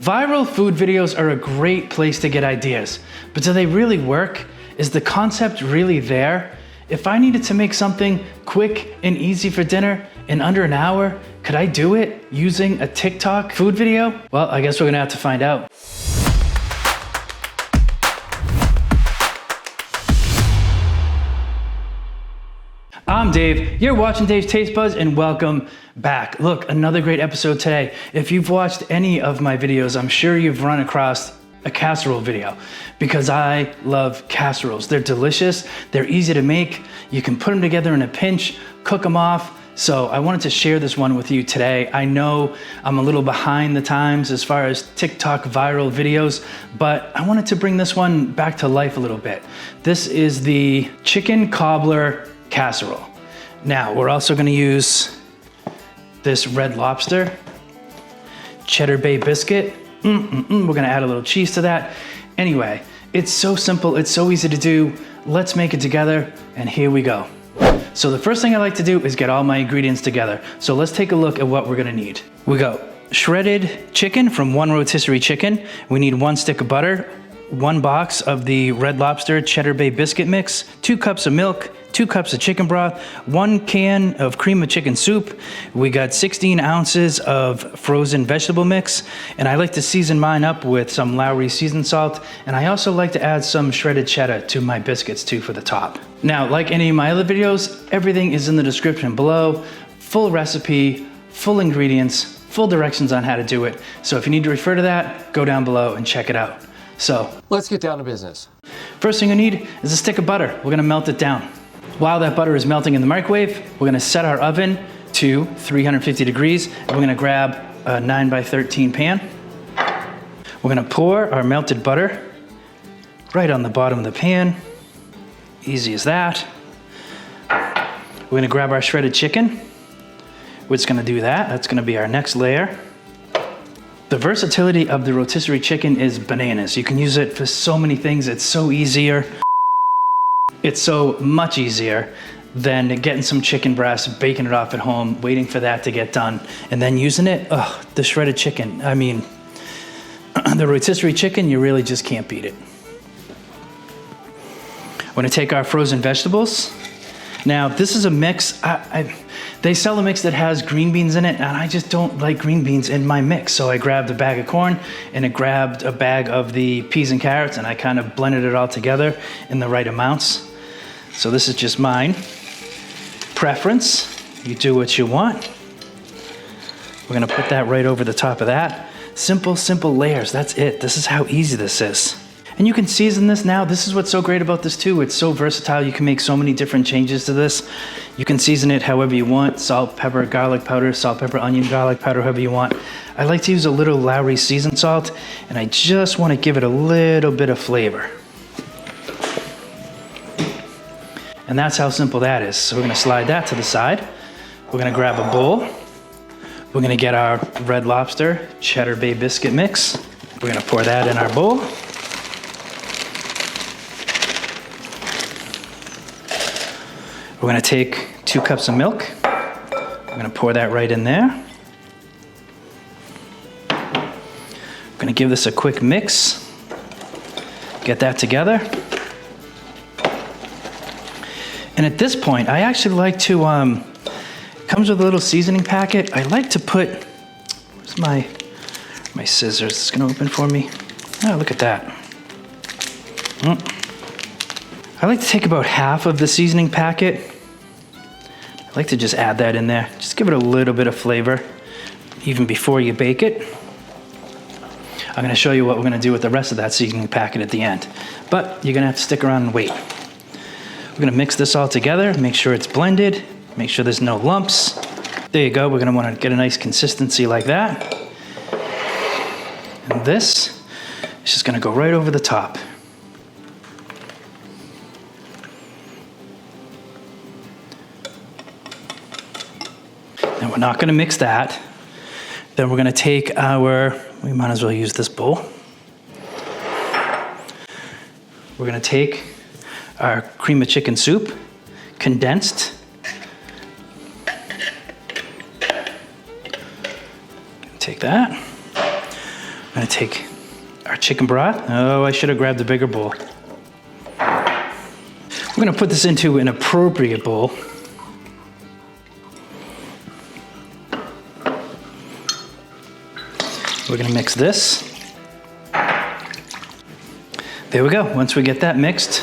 Viral food videos are a great place to get ideas, but do they really work? Is the concept really there? If I needed to make something quick and easy for dinner in under an hour, could I do it using a TikTok food video? Well, I guess we're gonna have to find out. I'm Dave, you're watching Dave's Taste Buds, and welcome back. Look, another great episode today. If you've watched any of my videos, I'm sure you've run across a casserole video because I love casseroles. They're delicious, they're easy to make, you can put them together in a pinch, cook them off. So I wanted to share this one with you today. I know I'm a little behind the times as far as TikTok viral videos, but I wanted to bring this one back to life a little bit. This is the chicken cobbler casserole. Now, we're also gonna use this red lobster, Cheddar Bay Biscuit. We're gonna add a little cheese to that. Anyway, it's so simple, it's so easy to do. Let's make it together, and here we go. So the first thing I like to do is get all my ingredients together. So let's take a look at what we're gonna need. We got shredded chicken from One Rotisserie Chicken. We need 1 stick of butter, 1 box of the Red Lobster Cheddar Bay Biscuit mix, 2 cups of milk, 2 cups of chicken broth, 1 can of cream of chicken soup. We got 16 ounces of frozen vegetable mix, and I like to season mine up with some Lowry seasoned salt, and I also like to add some shredded cheddar to my biscuits too for the top. Now, like any of my other videos, everything is in the description below. Full recipe, full ingredients, full directions on how to do it. So if you need to refer to that, go down below and check it out. So let's get down to business. First thing you need is a stick of butter. We're gonna melt it down. While that butter is melting in the microwave, we're gonna set our oven to 350 degrees, and we're gonna grab a 9x13 pan. We're gonna pour our melted butter right on the bottom of the pan. Easy as that. We're gonna grab our shredded chicken. We're just gonna do that. That's gonna be our next layer. The versatility of the rotisserie chicken is bananas. You can use it for so many things. It's so easier. It's so much easier than getting some chicken breast, baking it off at home, waiting for that to get done, and then using it. Oh, the shredded chicken. I mean, the rotisserie chicken, you really just can't beat it. We're gonna take our frozen vegetables. Now, this is a mix. They sell a mix that has green beans in it, and I just don't like green beans in my mix. So I grabbed a bag of corn, and I grabbed a bag of the peas and carrots, and I kind of blended it all together in the right amounts. So this is just mine. Preference, you do what you want. We're gonna put that right over the top of that. Simple, simple layers, that's it. This is how easy this is. And you can season this now. This is what's so great about this too. It's so versatile. You can make so many different changes to this. You can season it however you want. Salt, pepper, garlic powder, salt, pepper, onion, garlic powder, however you want. I like to use a little Lowry seasoned salt, and I just want to give it a little bit of flavor. And that's how simple that is. So we're gonna slide that to the side. We're gonna grab a bowl. We're gonna get our Red Lobster Cheddar Bay Biscuit mix. We're gonna pour that in our bowl. We're gonna take 2 cups of milk. We're gonna pour that right in there. We're gonna give this a quick mix. Get that together. And at this point, I actually like to, comes with a little seasoning packet. I like to put, where's my scissors? It's gonna open for me. Oh, look at that. I like to take about half of the seasoning packet. I like to just add that in there. Just give it a little bit of flavor, even before you bake it. I'm gonna show you what we're gonna do with the rest of that seasoning packet at the end. But you're gonna have to stick around and wait. We're gonna mix this all together, make sure it's blended, make sure there's no lumps. There you go, we're gonna wanna get a nice consistency like that. And this is just gonna go right over the top. Now we're not gonna mix that. Then we're gonna take we might as well use this bowl. We're gonna take our cream of chicken soup, condensed. Take that. gonna take our chicken broth. Oh, I should have grabbed a bigger bowl. We're gonna put this into an appropriate bowl. We're gonna mix this. There we go. Once we get that mixed,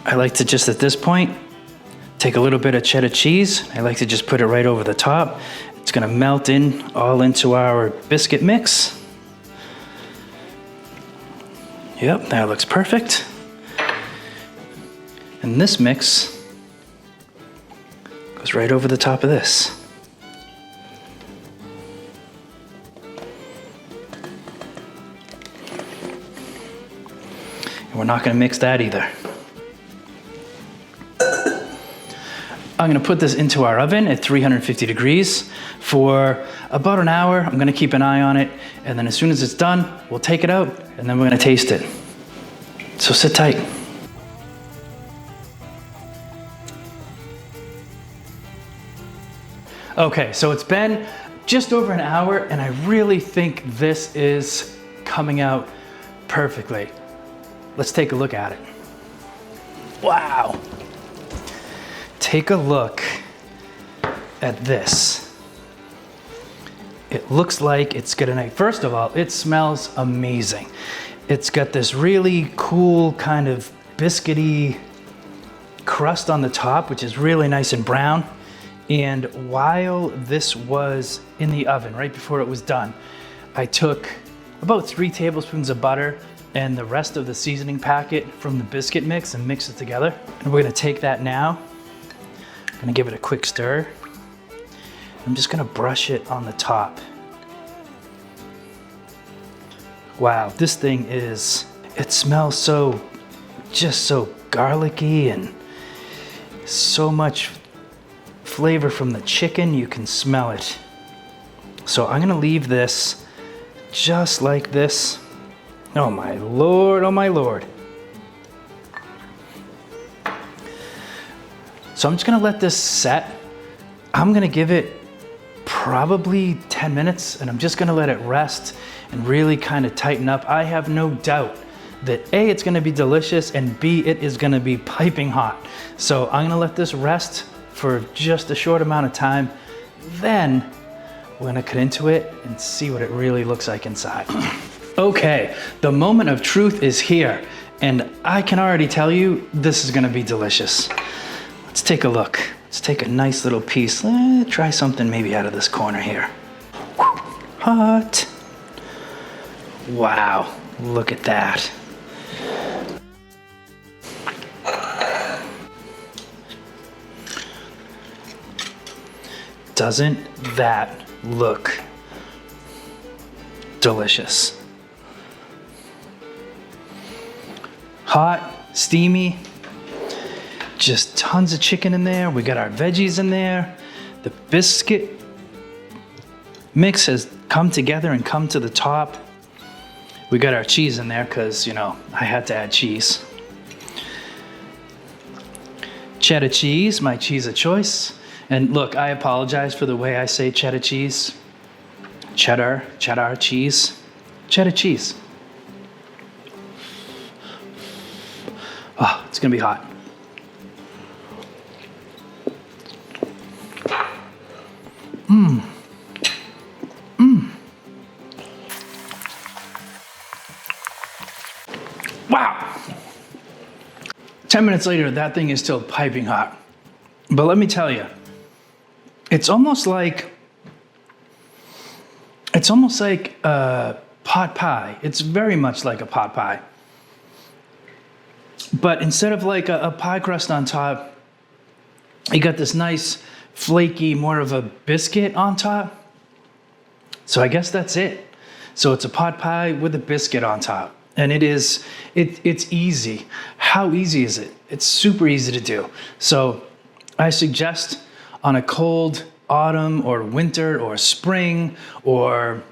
I like to just at this point, take a little bit of cheddar cheese. I like to just put it right over the top. It's gonna melt in all into our biscuit mix. Yep, that looks perfect. And this mix goes right over the top of this. And we're not gonna mix that either. I'm gonna put this into our oven at 350 degrees for about an hour. I'm gonna keep an eye on it, and then as soon as it's done, we'll take it out, and then we're gonna taste it. So sit tight. Okay, so it's been just over an hour, and I really think this is coming out perfectly. Let's take a look at it. Wow. Take a look at this. It looks like it's gonna, first of all, it smells amazing. It's got this really cool kind of biscuity crust on the top, which is really nice and brown. And while this was in the oven, right before it was done, I took about 3 tablespoons of butter and the rest of the seasoning packet from the biscuit mix and mixed it together. And we're gonna take that now. I'm gonna give it a quick stir. I'm just gonna brush it on the top. Wow, this thing is, it smells so, just so garlicky and so much flavor from the chicken, you can smell it. So I'm gonna leave this just like this. Oh my Lord, oh my Lord. So I'm just gonna let this set. I'm gonna give it probably 10 minutes and I'm just gonna let it rest and really kind of tighten up. I have no doubt that A, it's gonna be delicious, and B, it is gonna be piping hot. So I'm gonna let this rest for just a short amount of time. Then we're gonna cut into it and see what it really looks like inside. Okay, the moment of truth is here, and I can already tell you this is gonna be delicious. Let's take a look. Let's take a nice little piece. Try something maybe out of this corner here. Hot. Wow, look at that. Doesn't that look delicious? Hot, steamy, just tons of chicken in there. We got our veggies in there. The biscuit mix has come together and come to the top. We got our cheese in there because, you know, I had to add cheese. Cheddar cheese, my cheese of choice. And look, I apologize for the way I say cheddar cheese. Cheddar cheese. Cheddar cheese. Oh, it's gonna be hot. Wow. 10 minutes later, that thing is still piping hot. But let me tell you, it's almost like pot pie. It's very much like a pot pie. But instead of like a pie crust on top, you got this nice flaky, more of a biscuit on top. So I guess that's it. So it's a pot pie with a biscuit on top. And it's easy. How easy is it? It's super easy to do. So I suggest on a cold autumn or winter or spring or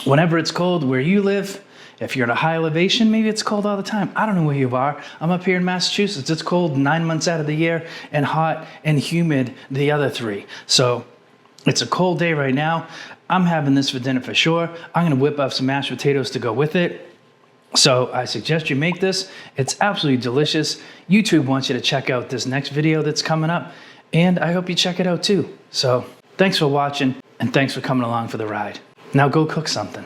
whenever it's cold where you live, if you're at a high elevation, maybe it's cold all the time. I don't know where you are. I'm up here in Massachusetts. It's cold 9 months out of the year and hot and humid the other 3. So it's a cold day right now. I'm having this for dinner for sure. I'm gonna whip up some mashed potatoes to go with it. So I suggest you make this. It's absolutely delicious. YouTube wants you to check out this next video that's coming up, and I hope you check it out too. So thanks for watching, and thanks for coming along for the ride. Now go cook something.